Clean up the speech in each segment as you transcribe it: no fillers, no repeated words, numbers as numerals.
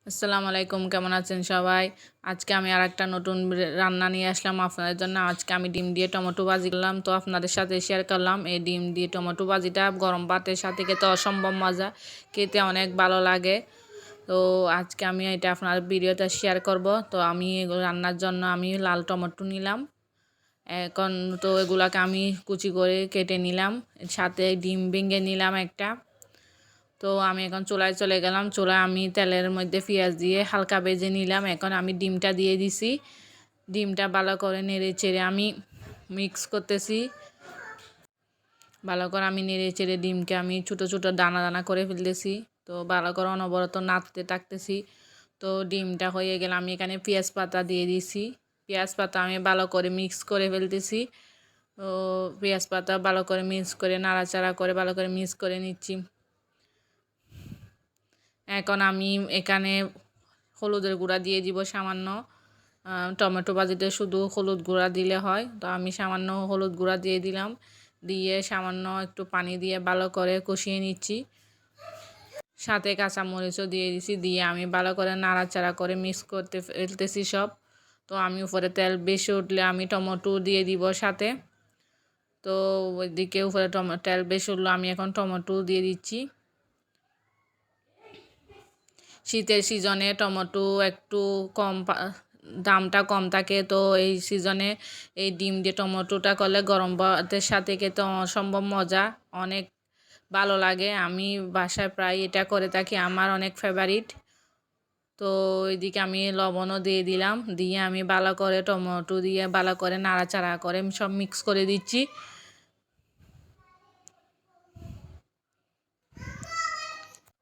আসসালামু আলাইকুম, কেমন আছেন সবাই? আজকে আমি আরেকটা নতুন রান্না নিয়ে আসলাম আপনাদের জন্য। আজকে আমি ডিম দিয়ে টমেটো ভাজি করলাম, তো আপনাদের সাথে শেয়ার করলাম। এই ডিম দিয়ে টমেটো ভাজিটা গরম ভাতের সাথে খেতে অসম্ভব মজা, খেতে অনেক ভালো লাগে। তো আজকে আমি এটা আপনার ভিডিওটা শেয়ার করব। তো আমি রান্নার জন্য আমি লাল টমেটো নিলাম। এখন তো এগুলাকে আমি কুচি করে কেটে নিলাম, সাথে ডিম ভেঙে নিলাম একটা। তো আমি এখন চুলায় চলে গেলাম। চুলায় আমি তেলের মধ্যে পেঁয়াজ দিয়ে হালকা ভেজে নিলাম। এখন আমি ডিমটা দিয়ে দিছি। ডিমটা ভালো করে নেড়ে চেড়ে আমি মিক্স করতেছি। ভালো করে আমি নেড়ে চেড়ে ডিমকে আমি ছোটো ছোটো দানা দানা করে ফেলতেছি। তো ভালো করে অনবরত নাড়তে থাকতেছি। তো ডিমটা হয়ে গেলে আমি এখানে পেঁয়াজ পাতা দিয়ে দিছি। পেঁয়াজ পাতা আমি ভালো করে মিক্স করে ফেলতেছি। তো পেঁয়াজ পাতা ভালো করে মিক্স করে নাড়াচাড়া করে ভালো করে মিক্স করে নিচ্ছি। এখন আমি এখানে হলুদের গুঁড়া দিয়ে দিব সামান্য। টমেটো ভাজিতে শুধু হলুদ গুঁড়া দিলে হয়, তো আমি সামান্য হলুদ গুঁড়া দিয়ে দিলাম। দিয়ে সামান্য একটু পানি দিয়ে ভালো করে কষিয়ে নিচ্ছি। সাথে কাঁচামরিচও দিয়ে দিছি। দিয়ে আমি ভালো করে নাড়াচাড়া করে মিক্স করতে ফেলতেছি সব। তো আমি উপরে তেল বেশি উঠলে আমি টমেটো দিয়ে দিব সাথে। তো ওইদিকে উপরে তেল বেশি উঠলো, আমি এখন টমেটো দিয়ে দিচ্ছি। শীতের সিজনে টমেটো একটু কম দামটা কম থাকে, তো এই সিজনে এই ডিম দিয়ে টমেটোটা করলে গরম ভাতের সাথে খেতে অসম্ভব মজা, অনেক ভালো লাগে। আমি বাসায় প্রায় এটা করে থাকি, আমার অনেক ফেভারিট। তো এদিকে আমি লবণও দিয়ে দিলাম। দিয়ে আমি ভালো করে টমেটো দিয়ে ভালো করে নাড়াচাড়া করে সব মিক্স করে দিচ্ছি।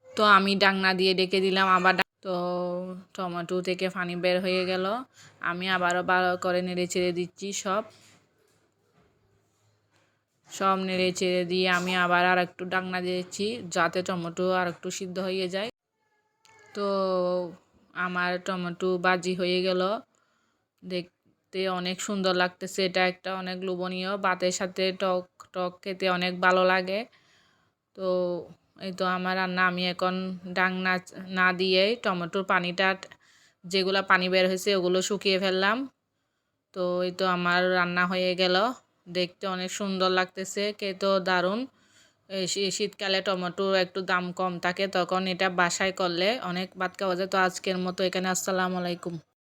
তো আমি ডাকনা দিয়ে ডেকে দিলাম আবার। তো টমেটো থেকে পানি বের হয়ে গেল। আমি আবারও ভালো করে নেড়ে চেড়ে দিচ্ছি সব নেড়ে চেড়ে দিয়ে আমি আবার আর একটু ডাকনা দিয়েছি যাতে টমেটো আর একটু সিদ্ধ হয়ে যায়। তো আমার টমেটো ভাজি হয়ে গেল। দেখতে অনেক সুন্দর লাগতেছে, এটা একটা অনেক লোভনীয়, ভাতের সাথে টক টক খেতে অনেক ভালো লাগে। তো এই তো আমার রান্না। আমি এখন ডাকনা না দিয়েই টমেটোর পানিটা, যেগুলো পানি বের হয়েছে ওগুলো শুকিয়ে ফেললাম। তো এই তো আমার রান্না হয়ে গেল। দেখতে অনেক সুন্দর লাগতেছে, খেতেও দারুণ। এই শীতকালে টমেটোর একটু দাম কম থাকে, তখন এটা বাসায় করলে অনেক ভাত খাওয়া যায়। তো আজকের মতো এখানে, আসসালামু আলাইকুম।